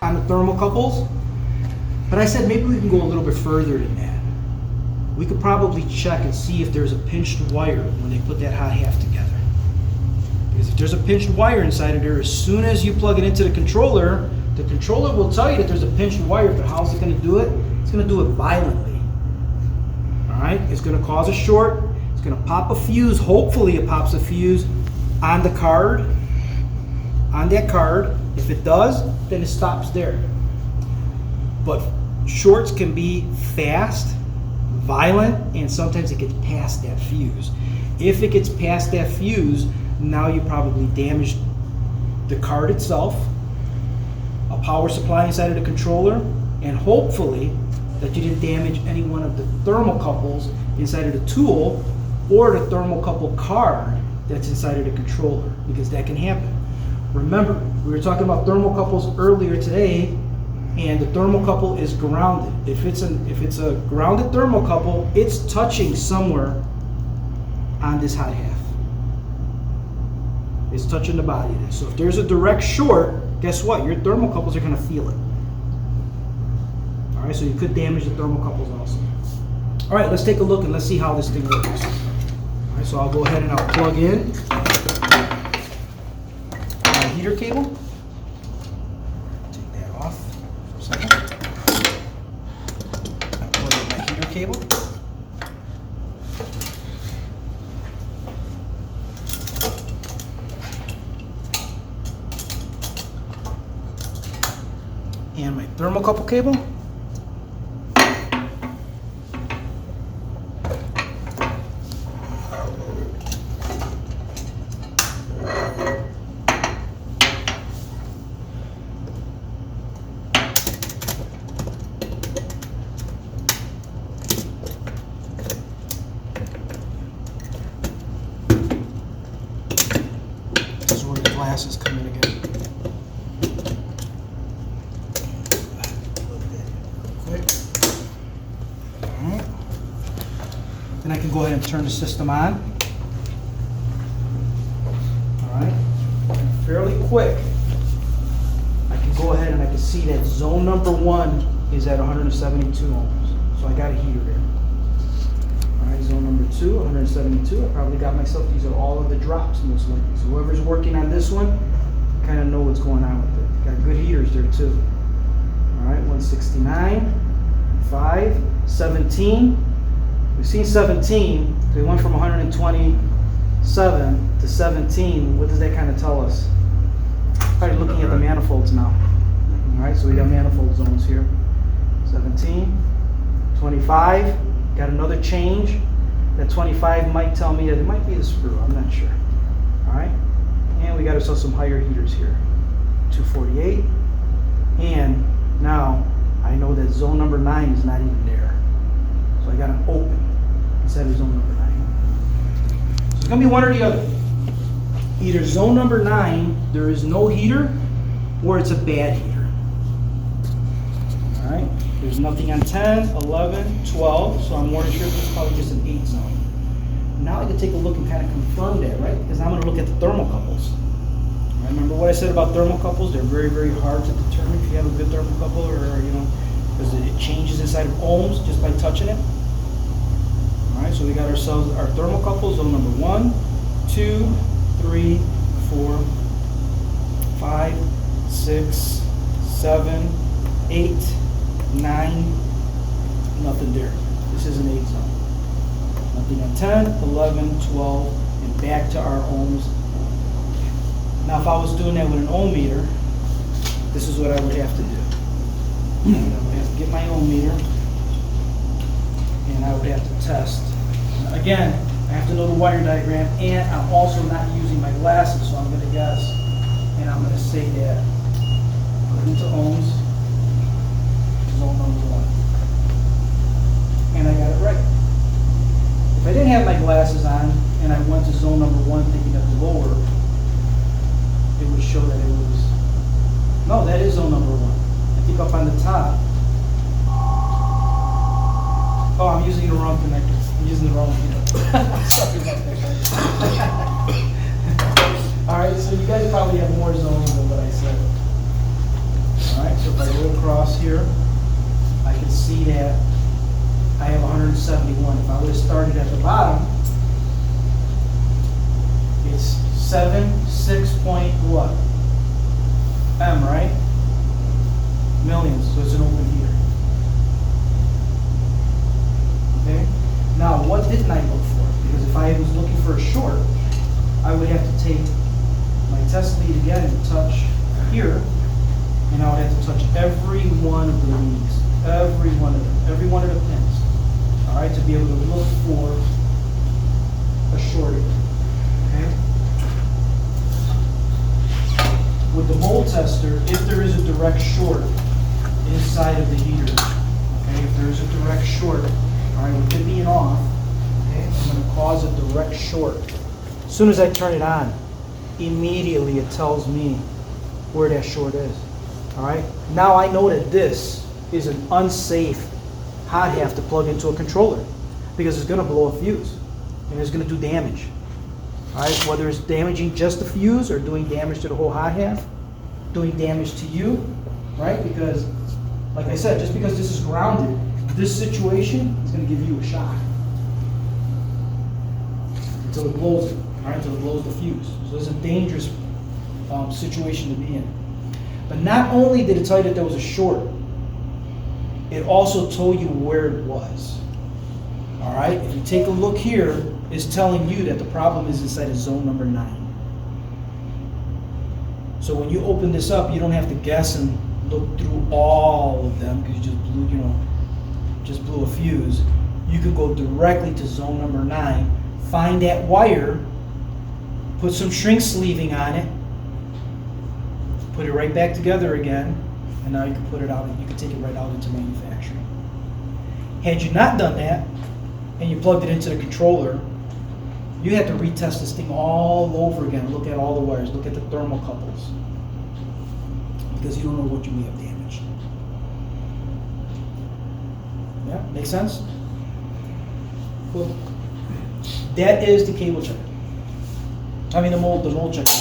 on the thermocouples. But I said maybe we can go a little bit further than that. We could probably check and see if there's a pinched wire when they put that hot half together. Because if there's a pinched wire inside of there, as soon as you plug it into the controller will tell you that there's a pinched wire, but how's it going to do it? It's going to do it violently. All right? It's going to cause a short. It's going to pop a fuse. Hopefully it pops a fuse on the card, on that card. If it does, then it stops there. But shorts can be fast, violent, and sometimes it gets past that fuse. If it gets past that fuse, now you probably damaged the card itself, a power supply inside of the controller, and hopefully that you didn't damage any one of the thermocouples inside of the tool or the thermocouple card that's inside of the controller, because that can happen. Remember, we were talking about thermocouples earlier today, and the thermocouple is grounded. If it's a grounded thermocouple, it's touching somewhere on this hot half. It's touching the body of this. So if there's a direct short, guess what? Your thermocouples are going to feel it. All right, so you could damage the thermocouples also. All right, let's take a look and let's see how this thing works. All right, so I'll go ahead and I'll plug in my heater cable. Take that off for a second. I'll plug in my heater cable. And my thermocouple cable. This is where the glasses come in again. Then I can go ahead and turn the system on. All right, and fairly quick, I can go ahead and I can see that zone number 1 is at 172 ohms. So I got a heater there. All right, zone number 2, 172. I probably got myself, these are all of the drops most likely. So whoever's working on this one, kind of know what's going on with it. Got good heaters there too. All right, 169, 5, 17. We've seen 17, so we went from 127 to 17. What does that kind of tell us? Probably looking at the manifolds now. All right, so we got manifold zones here. 17, 25, got another change. That 25 might tell me that it might be the screw, I'm not sure. All right, and we got ourselves some higher heaters here. 248, and now I know that zone number 9 is not even there. So I got an open inside of zone number 9. So it's going to be one or the other. Either zone number 9, there is no heater, or it's a bad heater. All right, there's nothing on 10, 11, 12, so I'm more sure this is probably just an 8 zone. Now I can take a look and kind of confirm that, right? Because I'm going to look at the thermocouples. Right, remember what I said about thermocouples? They're very, very hard to determine if you have a good thermocouple, or, you know, because it changes inside of ohms just by touching it. All right, so we got ourselves our thermocouples, zone number 1, 2, 3, 4, 5, 6, 7, 8, 9, nothing there. This is an 8 zone. Nothing on 10, 11, 12, and back to our ohms. Now if I was doing that with an ohm meter, this is what I would have to do. I would have to get my ohm meter, and I would have to test. Again, I have to know the wire diagram, and I'm also not using my glasses, so I'm going to guess, and I'm going to say that. Put it into ohms, zone number 1. And I got it right. If I didn't have my glasses on, and I went to zone number 1 thinking it was lower, it would show that it was, no, that is zone number 1. I think up on the top. Oh, I'm using the wrong connector. I'm using the wrong heater. Sorry about that, guys. All right, so you guys probably have more zones than what I said. All right, so across here, I can see that I have 171. If I would have started at the bottom, it's 6 point what? M, right? Millions, so it's an open heater. Okay? Now, what didn't I look for? Because if I was looking for a short, I would have to take my test lead again and touch here, and I would have to touch every one of the leads, every one of the pins, all right, to be able to look for a shortage. Okay? With the mole tester, if there is a direct short inside of the heater, okay, if there is a direct short, all right, with it being off, okay, I'm going to cause a direct short. As soon as I turn it on, immediately it tells me where that short is. All right. Now I know that this is an unsafe hot half to plug into a controller because it's going to blow a fuse and it's going to do damage. All right. Whether it's damaging just the fuse or doing damage to the whole hot half, doing damage to you, right? Because, like I said, just because this is grounded, this situation is going to give you a shock until it blows it. All right, until it blows the fuse. So it's a dangerous situation to be in. But not only did it tell you that there was a short, it also told you where it was. All right, if you take a look here, it's telling you that the problem is inside of zone number 9. So when you open this up, you don't have to guess and look through all of them because you just blew a fuse. You could go directly to zone number 9, find that wire, put some shrink sleeving on it, put it right back together again, and now you can put it out, you can take it right out into manufacturing. Had you not done that, and you plugged it into the controller, you had to retest this thing all over again, look at all the wires, look at the thermocouples, because you don't know what you may have damaged. Yeah, make sense? Cool. That is the cable checker. I mean the mold checker.